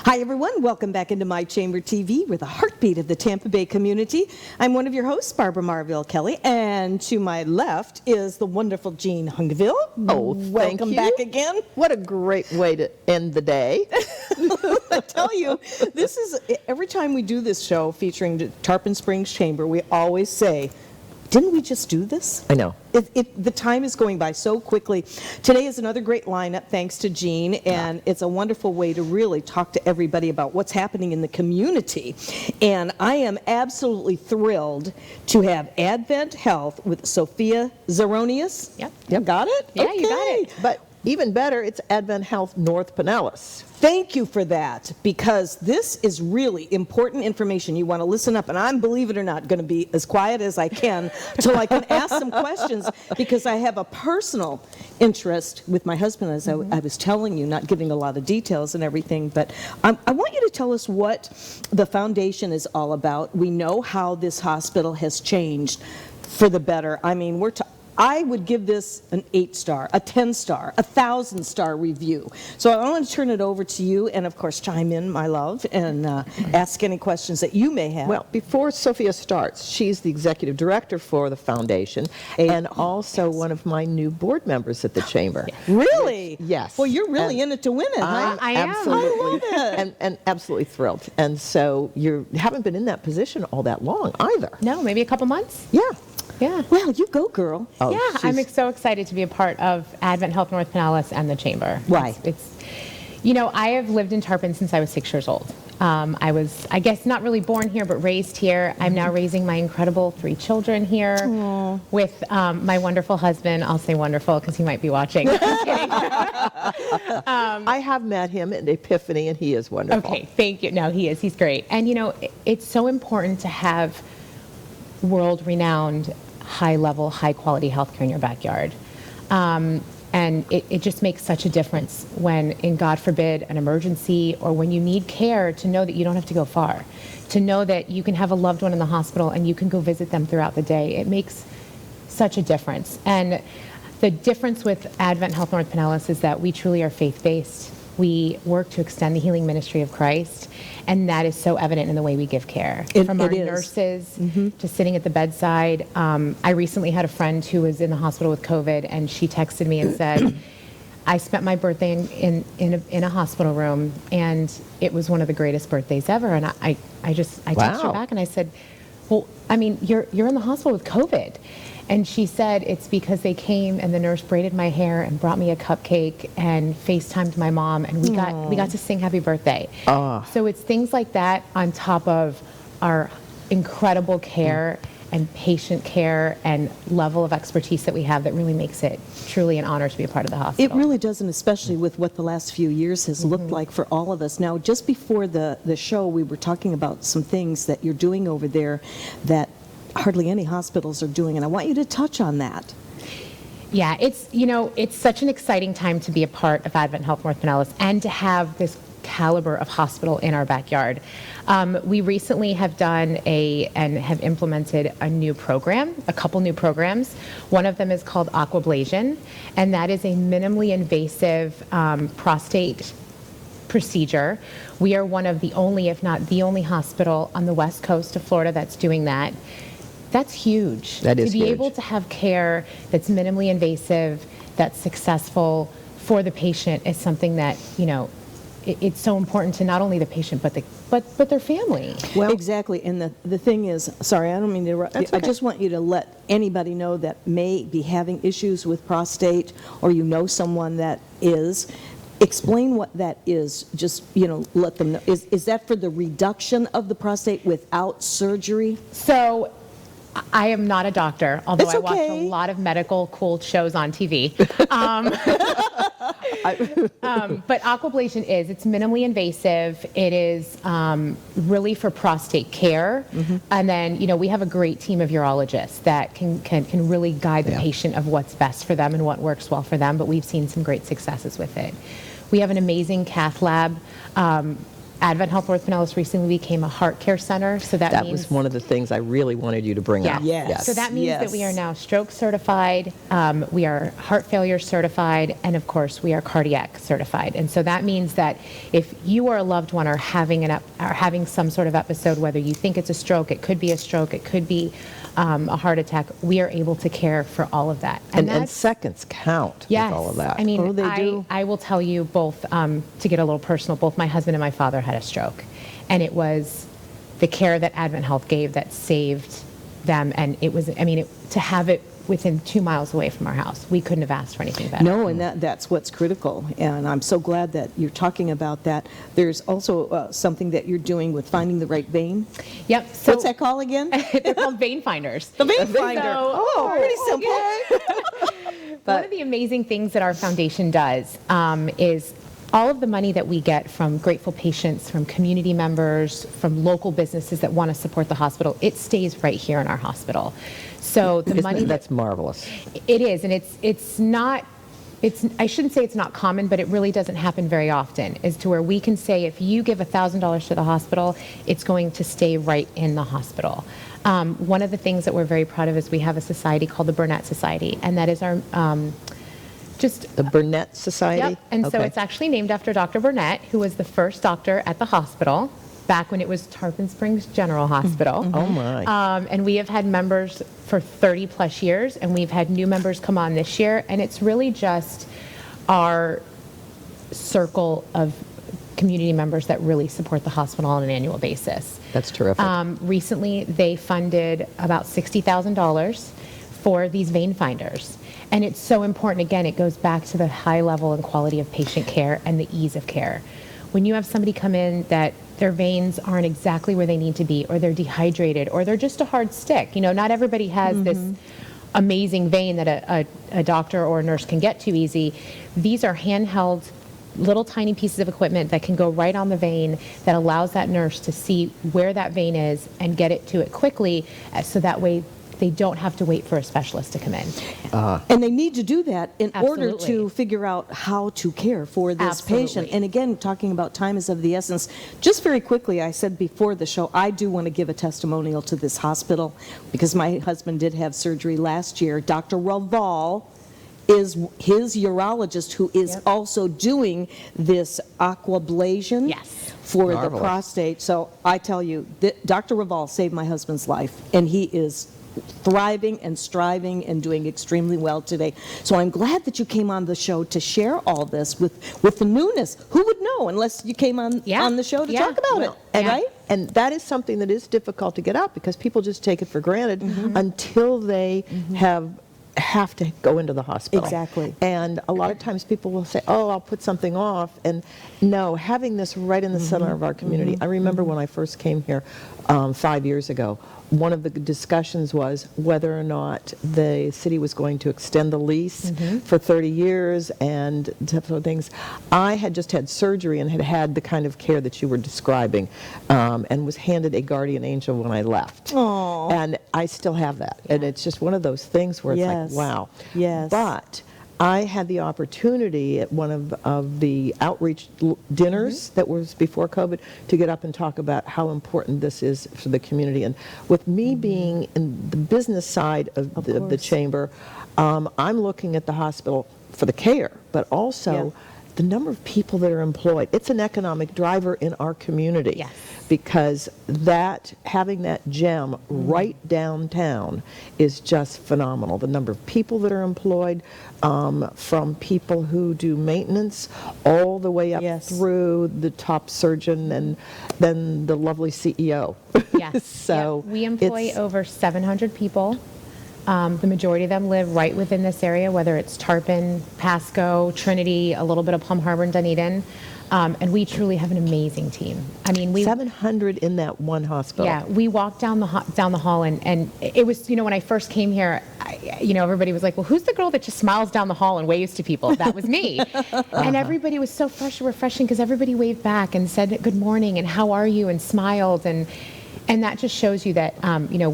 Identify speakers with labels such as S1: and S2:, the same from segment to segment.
S1: Hi, everyone. Welcome back into My Chamber TV. We're the heartbeat of the Tampa Bay community. I'm one of your hosts, Barbara Marville Kelly, and to my left is the wonderful Jean Hungeville.
S2: Oh, thank
S1: welcome
S2: you.
S1: back again.
S2: What a great way to end the day.
S1: I tell you, this is every time we do this show featuring the Tarpon Springs Chamber, we always say, didn't we just do this?
S2: I know.
S1: The time is going by so quickly. Today is another great lineup, thanks to Jean, and it's a wonderful way to really talk to everybody about what's happening in the community. And I am absolutely thrilled to have AdventHealth with Sophia Zaronias.
S3: Yep.
S1: Got it?
S3: Yeah,
S1: okay.
S3: you got it.
S2: But even better, it's AdventHealth North Pinellas.
S1: Thank you for that, because this is really important information. You want to listen up, and I'm, believe it or not, going to be as quiet as I can so I can ask some questions, because I have a personal interest with my husband, as I was telling you, not giving a lot of details and everything, but I want you to tell us what the foundation is all about. We know how this hospital has changed for the better. I mean, I would give this an 8-star, a 10-star, a 1,000-star review. So I want to turn it over to you and, of course, chime in, my love, and ask any questions that you may have.
S2: Well, before Sophia starts, she's the executive director for the foundation and also one of my new board members at the chamber.
S1: Really?
S2: Yes.
S1: Well, you're really in it to win it, huh?
S3: I am.
S2: Absolutely.
S1: I love it.
S2: And absolutely thrilled. And so you haven't been in that position all that long either.
S3: No, maybe a couple months.
S2: Yeah.
S3: Yeah.
S1: Well, you go, girl.
S2: Oh,
S3: Yeah, I'm so excited to be a part of AdventHealth North Pinellas and the Chamber.
S1: Why?
S3: It's I have lived in Tarpon since I was 6 years old. I was, I guess, not really born here, but raised here. I'm now raising my incredible 3 children here with my wonderful husband. I'll say wonderful because he might be watching. Just kidding.
S2: I have met him at Epiphany, and he is wonderful.
S3: Okay, thank you. No, he is. He's great. And, it's so important to have world-renowned, high-level, high-quality healthcare in your backyard. And it just makes such a difference when, in God forbid, an emergency or when you need care, to know that you don't have to go far, to know that you can have a loved one in the hospital and you can go visit them throughout the day. It makes such a difference. And the difference with AdventHealth North Pinellas is that we truly are faith-based. We work to extend the healing ministry of Christ, and that is so evident in the way we give care. From our nurses to sitting at the bedside. I recently had a friend who was in the hospital with COVID, and she texted me and said, I spent my birthday in a hospital room, and it was one of the greatest birthdays ever. And I texted her back, and I said, well, I mean, you're in the hospital with COVID. And she said it's because they came and the nurse braided my hair and brought me a cupcake and FaceTimed my mom, and we got to sing happy birthday. So it's things like that on top of our incredible care and patient care and level of expertise that we have that really makes it truly an honor to be a part of the hospital.
S1: It really does, and especially with what the last few years has looked like for all of us. Now, just before the show, we were talking about some things that you're doing over there that hardly any hospitals are doing, and I want you to touch on that.
S3: Yeah, it's such an exciting time to be a part of AdventHealth North Pinellas and to have this caliber of hospital in our backyard. We recently have done and have implemented a couple new programs. One of them is called Aquablation, and that is a minimally invasive prostate procedure. We are one of the only, if not the only, hospital on the west coast of Florida that's doing that. That's huge.
S2: That is
S3: huge. To be
S2: huge.
S3: able to have care that's minimally invasive, that's successful for the patient is something that, it's so important to not only the patient but their family.
S1: Well, exactly, and the thing is, sorry, I don't mean to interrupt.
S2: That's okay.
S1: I just want you to let anybody know that may be having issues with prostate, or someone that is. Explain what that is. Just, let them know. Is that for the reduction of the prostate without surgery?
S3: So I am not a doctor, although
S1: It's
S3: I watch
S1: okay.
S3: a lot of medical cool shows on TV. But aquablation it's minimally invasive. It is really for prostate care. And then, we have a great team of urologists that can really guide the patient of what's best for them and what works well for them. But we've seen some great successes with it. We have an amazing cath lab. AdventHealth North Pinellas recently became a heart care center, so that means
S2: was one of the things I really wanted you to bring up.
S1: Yes.
S3: So that means that we are
S1: Yes.
S3: now stroke certified, we are heart failure certified, and of course we are cardiac certified. And so that means that if you or a loved one are having some sort of episode, whether you think it's a stroke, it could be a stroke, it could be a heart attack, we are able to care for all of that.
S2: And seconds count
S3: Yes.
S2: with all of that.
S3: I mean,
S2: Oh, they do.
S3: I will tell you both, to get a little personal, both my husband and my father had a stroke. And it was the care that AdventHealth gave that saved them. And it was, to have it within 2 miles away from our house, we couldn't have asked for anything better.
S1: No, and that's what's critical, and I'm so glad that you're talking about that. There's also something that you're doing with finding the right vein.
S3: Yep. So
S1: What's that called again?
S3: they're called vein finders.
S1: The vein finder.
S3: So-
S1: Oh, pretty simple.
S3: One of the amazing things that our foundation does is all of the money that we get from grateful patients, from community members, from local businesses that want to support the hospital, it stays right here in our hospital. So the money
S2: That's marvelous.
S3: it is, and it's not. I shouldn't say it's not common, but it really doesn't happen very often, as to where we can say if you give $1,000 to the hospital, it's going to stay right in the hospital. One of the things that we're very proud of is we have a society called the Burnett Society, and that is our
S2: The Burnett Society?
S3: Yep. And so
S2: Okay.
S3: it's actually named after Dr. Burnett, who was the first doctor at the hospital back when it was Tarpon Springs General Hospital.
S2: Oh, my.
S3: And we have had members for 30 plus years, and we've had new members come on this year, and it's really just our circle of community members that really support the hospital on an annual basis.
S2: That's terrific.
S3: Recently, they funded about $60,000 for these vein finders. And it's so important. Again, it goes back to the high level and quality of patient care and the ease of care. When you have somebody come in that their veins aren't exactly where they need to be, or they're dehydrated, or they're just a hard stick. Not everybody has this amazing vein that a doctor or a nurse can get to easy. These are handheld little tiny pieces of equipment that can go right on the vein that allows that nurse to see where that vein is and get it to it quickly, so that way they don't have to wait for a specialist to come in.
S1: And they need to do that in order
S3: Absolutely.
S1: to figure out how to care for this
S3: Absolutely.
S1: patient. And again, talking about time is of the essence. Just very quickly, I said before the show, I do want to give a testimonial to this hospital because my husband did have surgery last year. Dr. Raval is his urologist who is
S3: Yep.
S1: also doing this aquablation
S3: Yes.
S1: for the
S2: Marvelous.
S1: prostate. So I tell you, Dr. Raval saved my husband's life, and he is thriving and striving and doing extremely well today. So I'm glad that you came on the show to share all this with the newness. Who would know unless you came on the show to
S3: Yeah.
S1: talk about it,
S2: And,
S1: right?
S2: and that is something that is difficult to get out because people just take it for granted until they have to go into the hospital.
S1: Exactly.
S2: And a lot of times people will say, oh, I'll put something off. And no, having this right in the center of our community. I remember when I first came here 5 years ago, one of the discussions was whether or not the city was going to extend the lease for 30 years and different things. I had just had surgery and had the kind of care that you were describing, and was handed a guardian angel when I left.
S1: Aw.
S2: And I still have that. And it's just one of those things where it's
S1: Yes.
S2: like, wow.
S1: Yes.
S2: But I had the opportunity at one of the outreach dinners that was before COVID to get up and talk about how important this is for the community. And with me being in the business side of the
S1: course.
S2: chamber, I'm looking at the hospital for the care, but also the number of people that are employed. It's an economic driver in our community.
S3: Yes.
S2: Because having that gem right downtown is just phenomenal. The number of people that are employed, from people who do maintenance all the way up
S1: Yes.
S2: through the top surgeon and then the lovely CEO.
S3: Yes.
S2: So
S3: Yep. We employ
S2: it's-
S3: over 700 people. The majority of them live right within this area, whether it's Tarpon, Pasco, Trinity, a little bit of Plum Harbor and Dunedin. And we truly have an amazing team. I mean,
S2: 700 in that one hospital.
S3: Yeah, we walked down the hall, and it was, when I first came here, everybody was like, well, who's the girl that just smiles down the hall and waves to people? That was me. And everybody was so fresh and refreshing because everybody waved back and said good morning and how are you and smiled. And that just shows you that,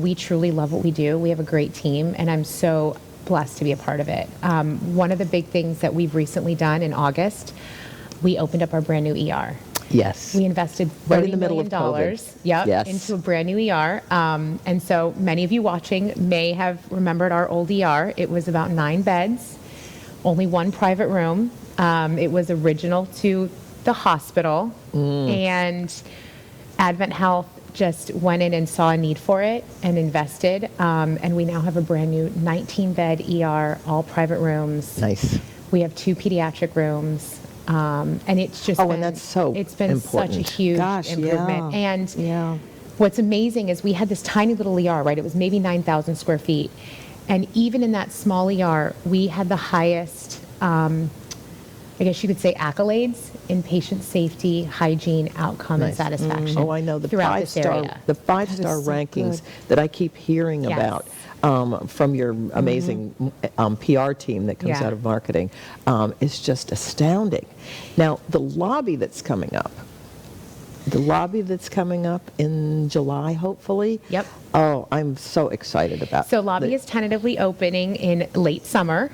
S3: we truly love what we do. We have a great team, and I'm so blessed to be a part of it. One of the big things that we've recently done in August, we opened up our brand new ER.
S2: Yes.
S3: We invested
S2: Right in
S3: $30
S2: the middle
S3: million
S2: of COVID.
S3: Yep,
S2: Yes.
S3: into a brand new ER. And so many of you watching may have remembered our old ER. It was about 9 beds, only 1 private room. It was original to the hospital, and AdventHealth just went in and saw a need for it and invested. And we now have a brand new 19-bed ER, all private rooms.
S2: Nice.
S3: We have 2 pediatric rooms. And it's just
S2: And that's so
S3: it's been
S2: important.
S3: such a huge
S1: Gosh,
S3: improvement.
S1: yeah.
S3: And
S1: Yeah.
S3: what's amazing is we had this tiny little ER, right? It was maybe 9,000 square feet. And even in that small ER, we had the highest, I guess you could say, accolades in patient safety, hygiene, outcome, and
S2: Nice.
S3: satisfaction.
S2: Oh, I know the
S3: throughout this
S2: five-star,
S3: area.
S2: the five-star
S1: That is so
S2: rankings
S1: good.
S2: that I keep hearing
S3: Yes.
S2: about from your amazing PR team that comes
S3: Yeah.
S2: out of marketing is just astounding. Now, the lobby that's coming up in July, hopefully.
S3: Yep.
S2: Oh, I'm so excited about.
S3: So lobby is tentatively opening in late summer.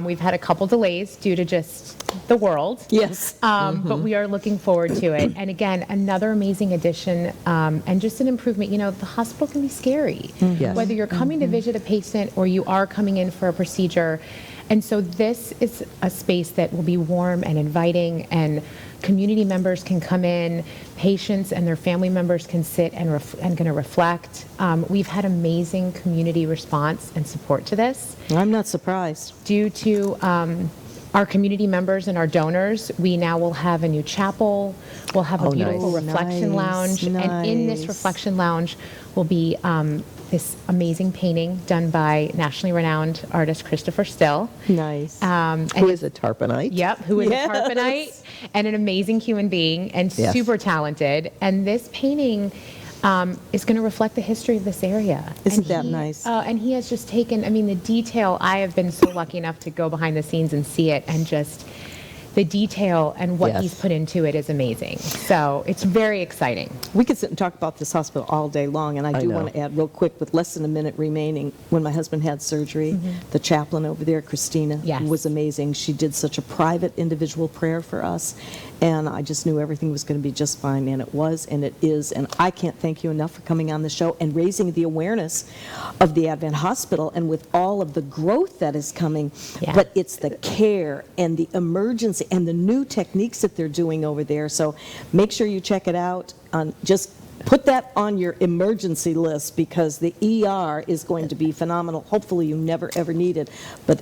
S3: We've had a couple delays due to just the world.
S1: Yes.
S3: But we are looking forward to it. And again, another amazing addition and just an improvement. You know, the hospital can be scary,
S2: Yes.
S3: whether you're coming to visit a patient or you are coming in for a procedure. And so this is a space that will be warm and inviting, and community members can come in, patients and their family members can sit and going to reflect. We've had amazing community response and support to this.
S1: I'm not surprised.
S3: Due to our community members and our donors, we now will have a new chapel. We'll have a
S2: Oh,
S3: beautiful
S2: nice.
S3: reflection
S1: Nice,
S3: lounge. And in this
S1: nice.
S3: reflection lounge will be this amazing painting done by nationally renowned artist Christopher Still.
S1: Nice.
S2: Who is a Tarponite?
S3: Yep, who is
S1: Yes.
S3: a Tarponite and an amazing human being and
S2: Yes.
S3: super talented. And this painting is going to reflect the history of this area.
S1: Isn't
S3: And
S1: that
S3: he-
S1: nice?
S3: And he has just taken, I mean, the detail, I have been so lucky enough to go behind the scenes and see it, and just the detail and what
S2: Yes.
S3: he's put into it is amazing. So it's very exciting.
S1: We could sit and talk about this hospital all day long, and I
S2: I
S1: do
S2: know.
S1: want to add real quick, with less than a minute remaining, when my husband had surgery, the chaplain over there, Christina,
S3: Yes.
S1: was amazing. She did such a private, individual prayer for us, and I just knew everything was going to be just fine, and it was, and it is, and I can't thank you enough for coming on the show and raising the awareness of the Advent Hospital, and with all of the growth that is coming,
S3: Yeah.
S1: but it's the care and the emergency and the new techniques that they're doing over there. So make sure you check it out. Just put that on your emergency list, because the ER is going to be phenomenal. Hopefully you never ever need it. But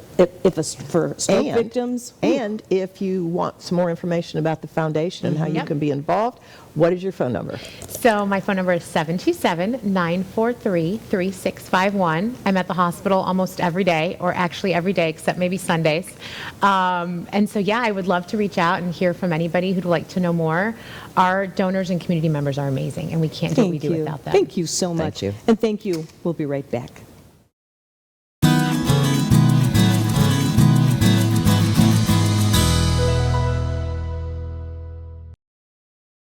S1: for stroke victims,
S2: And if you want some more information about the foundation and how you
S3: Yep.
S2: can be involved, what is your phone number?
S3: So my phone number is 727-943-3651. I'm at the hospital almost every day, or actually every day except maybe Sundays. And so, yeah, I would love to reach out and hear from anybody who'd like to know more. Our donors and community members are amazing, and we can't do what we
S1: thank
S3: do
S1: you.
S3: without them.
S1: Thank you so much.
S2: you.
S1: And thank you. We'll be right back.